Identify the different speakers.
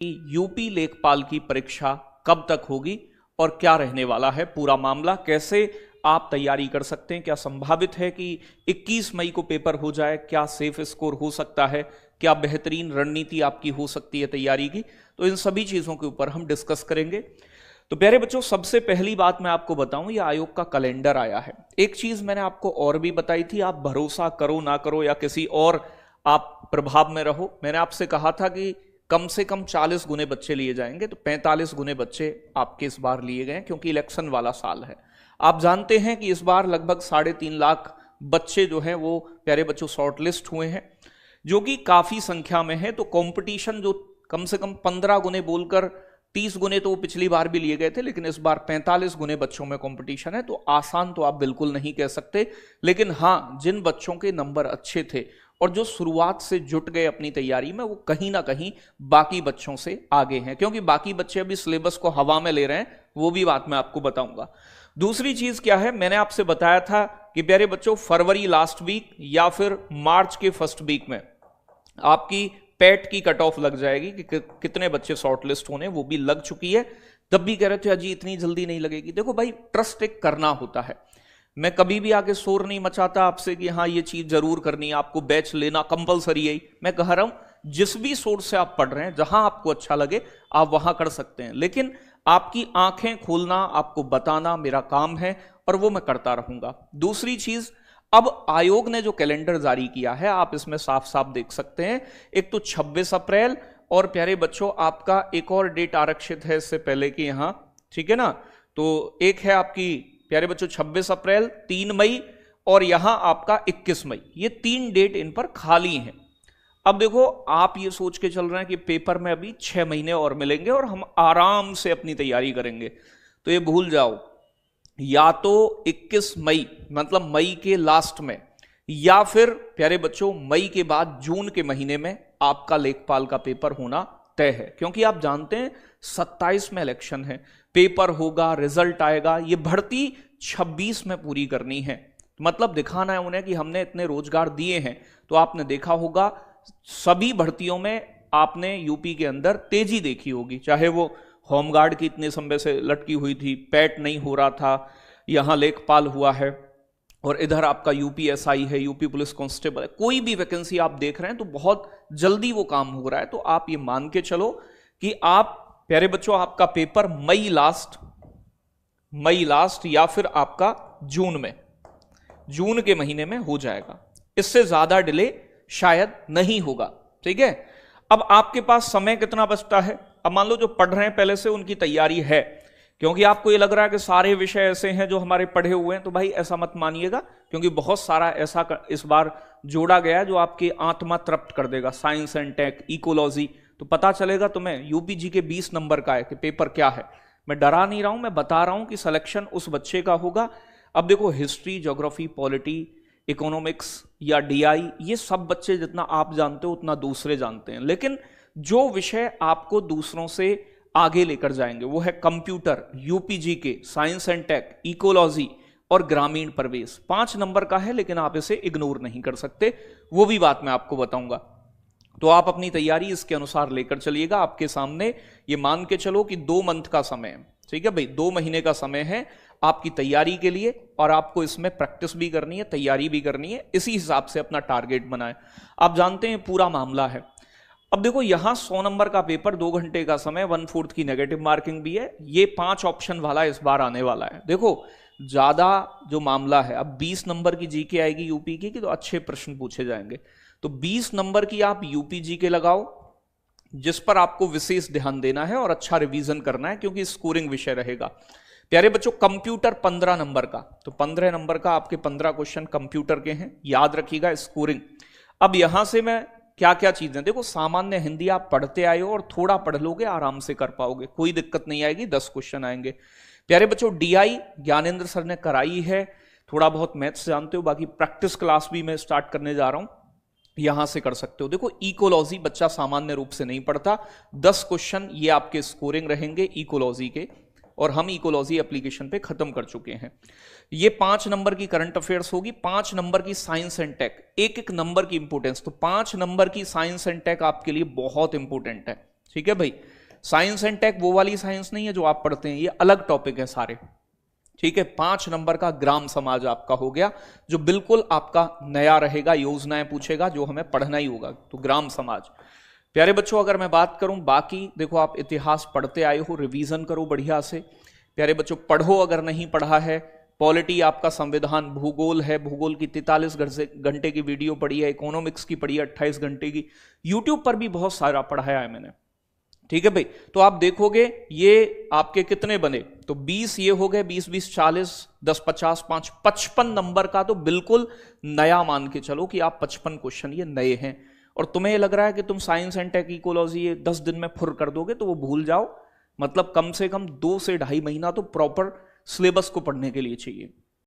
Speaker 1: UP लेखपाल की परीक्षा कब तक होगी और क्या रहने वाला है पूरा मामला, कैसे आप तैयारी कर सकते हैं, क्या संभावित है कि 21 मई को पेपर हो जाए, क्या सेफ स्कोर हो सकता है, क्या बेहतरीन रणनीति आपकी हो सकती है तैयारी की। तो इन सभी चीजों के ऊपर हम डिस्कस करेंगे। तो प्यारे बच्चों, सबसे पहली बात मैं आपको बताऊं, ये आयोग का कैलेंडर आया है। एक चीज मैंने आपको और भी बताई थी, आप भरोसा करो ना करो या किसी और आप प्रभाव में रहो, मैंने आपसे कहा था कि कम से कम 40 गुने बच्चे लिए जाएंगे, तो 45 गुने बच्चे आपके इस बार लिए गए क्योंकि इलेक्शन वाला साल है। आप जानते हैं कि इस बार लगभग 3.5 लाख बच्चे जो हैं वो प्यारे बच्चों शॉर्टलिस्ट हुए हैं, जो कि काफी संख्या में है। तो कंपटीशन जो कम से कम 15 गुने बोलकर 30 गुने तो वो पिछली बार भी लिए गए थे, लेकिन इस बार 45 गुने बच्चों में कंपटीशन है। तो आसान तो आप बिल्कुल नहीं कह सकते, लेकिन हाँ, जिन बच्चों के नंबर अच्छे थे और जो शुरुआत से जुट गए अपनी तैयारी में, वो कहीं ना कहीं बाकी बच्चों से आगे हैं, क्योंकि बाकी बच्चे अभी सिलेबस को हवा में ले रहे हैं, वो भी बात मैं आपको बताऊंगा। दूसरी चीज क्या है, मैंने आपसे बताया था कि प्यारे बच्चों फरवरी लास्ट वीक या फिर मार्च के फर्स्ट वीक में आपकी पेट की कट ऑफ लग जाएगी कि कितने बच्चे शॉर्टलिस्ट होने, वो भी लग चुकी है। तब भी कह रहे थे अजी इतनी जल्दी नहीं लगेगी। देखो भाई, ट्रस्ट एक करना होता है। मैं कभी भी आके शोर नहीं मचाता आपसे कि हाँ ये चीज जरूर करनी है, आपको बैच लेना कंपलसरी है। मैं कह रहा हूं जिस भी सोर्स से आप पढ़ रहे हैं, जहां आपको अच्छा लगे आप वहां कर सकते हैं, लेकिन आपकी आंखें खोलना, आपको बताना मेरा काम है और वो मैं करता रहूंगा। दूसरी चीज, अब आयोग ने जो कैलेंडर जारी किया है, आप इसमें साफ साफ देख सकते हैं, एक तो 26 अप्रैल और प्यारे बच्चों आपका एक और डेट आरक्षित है इससे पहले की यहां, ठीक है ना। तो एक है आपकी प्यारे बच्चों 26 अप्रैल, 3 मई और यहां आपका 21 मई, ये 3 डेट इन पर खाली हैं। अब देखो, आप ये सोच के चल रहे हैं कि पेपर में अभी 6 महीने और मिलेंगे और हम आराम से अपनी तैयारी करेंगे, तो ये भूल जाओ। या तो 21 मई मतलब मई के लास्ट में, या फिर प्यारे बच्चों मई के बाद जून के महीने में आपका लेखपाल का पेपर होना तय है, क्योंकि आप जानते हैं 27 में इलेक्शन है, पेपर होगा, रिजल्ट आएगा, ये भर्ती 26 में पूरी करनी है। मतलब दिखाना है उन्हें कि हमने इतने रोजगार दिए हैं। तो आपने देखा होगा सभी भर्तियों में आपने यूपी के अंदर तेजी देखी होगी, चाहे वो होमगार्ड की इतने समय से लटकी हुई थी, पैट नहीं हो रहा था, यहां लेखपाल हुआ है, और इधर आपका यूपीएसआई है, यूपी पुलिस कांस्टेबल है। कोई भी वैकेंसी आप देख रहे हैं तो बहुत जल्दी वो काम हो रहा है। तो आप ये मान के चलो कि आप प्यारे बच्चों आपका पेपर मई लास्ट या फिर आपका जून के महीने में हो जाएगा। इससे ज्यादा डिले शायद नहीं होगा, ठीक है। अब आपके पास समय कितना बचता है? अब मान लो जो पढ़ रहे हैं पहले से उनकी तैयारी है, क्योंकि आपको ये लग रहा है कि सारे विषय ऐसे हैं जो हमारे पढ़े हुए हैं, तो भाई ऐसा मत मानिएगा, क्योंकि बहुत सारा ऐसा इस बार जोड़ा गया है जो आपकी आत्मा तृप्त कर देगा। साइंस एंड टेक, इकोलॉजी, तो पता चलेगा तुम्हें यूपीजी के 20 नंबर का है कि पेपर क्या है। मैं डरा नहीं रहा हूं, मैं बता रहा हूं कि सिलेक्शन उस बच्चे का होगा। अब देखो, हिस्ट्री, ज्योग्राफी, पॉलिटी, इकोनॉमिक्स या डीआई, ये सब बच्चे जितना आप जानते हो उतना दूसरे जानते हैं, लेकिन जो विषय आपको दूसरों से आगे लेकर जाएंगे वो है कंप्यूटर, यूपीजी के साइंस एंड टेक, इकोलॉजी और ग्रामीण प्रवेश। 5 नंबर का है, लेकिन आप इसे इग्नोर नहीं कर सकते, वो भी बात मैं आपको बताऊंगा। तो आप अपनी तैयारी इसके अनुसार लेकर चलिएगा। आपके सामने ये मान के चलो कि 2 मंथ का समय है, ठीक है भाई, 2 महीने का समय है आपकी तैयारी के लिए, और आपको इसमें प्रैक्टिस भी करनी है, तैयारी भी करनी है। इसी हिसाब से अपना टारगेट बनाएं। आप जानते हैं पूरा मामला है। अब देखो, यहां 100 नंबर का पेपर, 2 घंटे का समय, 1/4 की नेगेटिव मार्किंग भी है, ये 5 ऑप्शन वाला इस बार आने वाला है। देखो ज्यादा जो मामला है, अब 20 नंबर की जीके आएगी यूपी की, तो अच्छे प्रश्न पूछे जाएंगे। तो 20 नंबर की आप यूपी जीके लगाओ, जिस पर आपको विशेष ध्यान देना है और अच्छा रिवीजन करना है, क्योंकि स्कोरिंग विषय रहेगा। प्यारे बच्चों, कंप्यूटर 15 नंबर का, तो 15 नंबर का आपके 15 क्वेश्चन कंप्यूटर के हैं, याद रखिएगा स्कोरिंग। अब यहां से मैं क्या क्या चीजें, देखो सामान्य हिंदी आप पढ़ते आए हो और थोड़ा पढ़ लोगे आराम से कर पाओगे, कोई दिक्कत नहीं आएगी, 10 क्वेश्चन आएंगे। प्यारे बच्चों, डीआई ज्ञानेंद्र सर ने कराई है, थोड़ा बहुत मैथ्स जानते हो, बाकी प्रैक्टिस क्लास भी मैं स्टार्ट करने जा रहा हूं, यहां से कर सकते हो। देखो इकोलॉजी बच्चा सामान्य रूप से नहीं पढ़ता, 10 क्वेश्चन ये आपके स्कोरिंग रहेंगे इकोलॉजी के, और हम इकोलॉजी एप्लीकेशन पे खत्म कर चुके हैं। ये 5 नंबर की करंट अफेयर्स होगी, 5 नंबर की साइंस एंड टेक, एक एक नंबर की इंपोर्टेंस, तो 5 नंबर की साइंस एंड टेक आपके लिए बहुत इंपोर्टेंट है, ठीक है भाई। साइंस एंड टेक वो वाली साइंस नहीं है जो आप पढ़ते हैं, ये अलग टॉपिक है सारे। ठीक है, 5 नंबर का ग्राम समाज आपका हो गया, जो बिल्कुल आपका नया रहेगा, योजनाएं पूछेगा जो हमें पढ़ना ही होगा, तो ग्राम समाज। प्यारे बच्चों, अगर मैं बात करूं बाकी, देखो आप इतिहास पढ़ते आए हो, रिवीजन करो बढ़िया से। प्यारे बच्चों पढ़ो, अगर नहीं पढ़ा है, पॉलिटी आपका संविधान, भूगोल है, भूगोल की 43 घंटे की वीडियो पढ़ी है, इकोनॉमिक्स की पढ़ी है 28 घंटे की, यूट्यूब पर भी बहुत सारा पढ़ाया है मैंने। ठीक है भाई, तो आप देखोगे ये आपके कितने बने, तो 20 ये हो गए, 20 20 40, 10 50 5 55 नंबर का तो बिल्कुल नया मान के चलो कि आप 55 क्वेश्चन ये नए हैं। और तुम्हें लग रहा है कि तुम साइंस एंड टेक इकोलॉजी ये 10 दिन में फुर कर दोगे, तो वो भूल जाओ। मतलब कम से कम 2 से 2.5 महीना तो प्रॉपर सिलेबस को पढ़ने के लिए चाहिए।